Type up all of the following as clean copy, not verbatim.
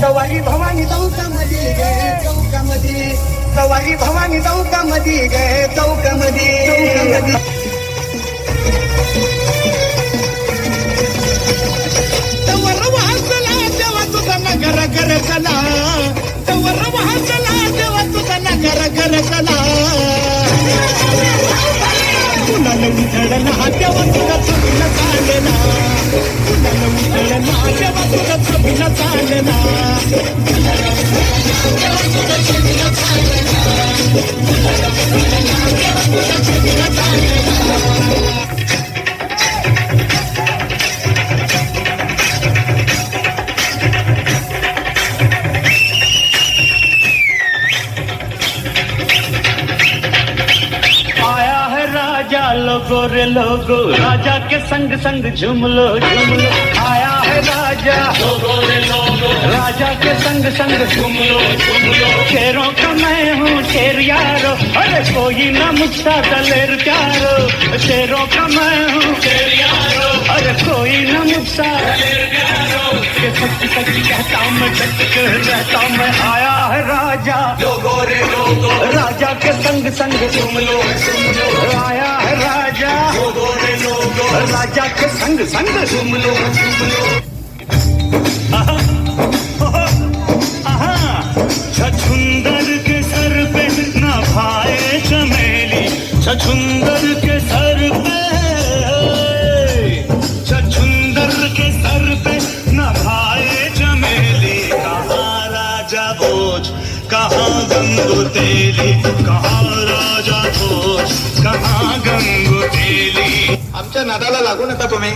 सवारी भवानी चौकामध्ये गे चौकामध्ये सवारी भवानी चौकामध्ये गे चौकामध्ये तवर वाचला तेव्हा तुझा नगर कर चला तवर वाचला तेव्हा तुझा नगर कर चला कुणाला उधळला तेव्हा तुझा चुकीला चालला कुणाला उधळला तेव्हा तुझा चुकीला चालला लोगो रे लोगो राजा के संग संग झूम लो आया है राजा लोगो रे लोगो राजा के संग संग झूम लो शेरों का मैं हूँ शेर यारो अरे कोई ना मुझसा दलेर प्यारो शेरों का मैं हूँ शेर यारो अरे कोई ना मुझसा दलेर प्यारो के सच सच कहता मैं डट के रहता मैं आया है राजा लोगो रे लोगो राजा के संग संग झूम लो आया है राजा लोगो रे लोगो राजा के संग संग झूम लो छछुंदर के सर पे ना भाए चमेली छछुंदर के सर पे छछुंदर के सर पे ना भाए चमेली कहाँ राजा भोज कहाँ गंगू तेली कहाँ राजा भोज कहाँ गंगू तेली आमच्या नादाला लागू नका तुम्ही.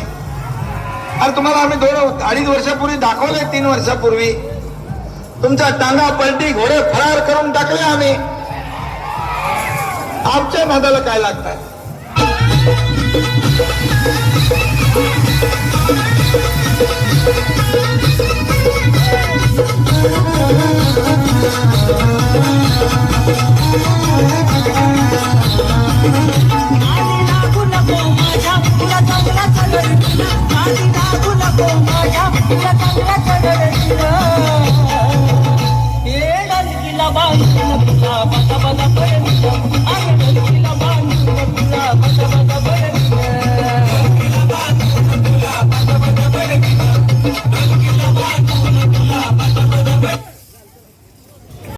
अरे तुम्हाला आम्ही 2-2.5 वर्षापूर्वी दाखवले 3 वर्षापूर्वी तुमच्या टांगा पलटी घोडे फरार करून टाकले आम्ही. आमच्या नादाला काय लागताय.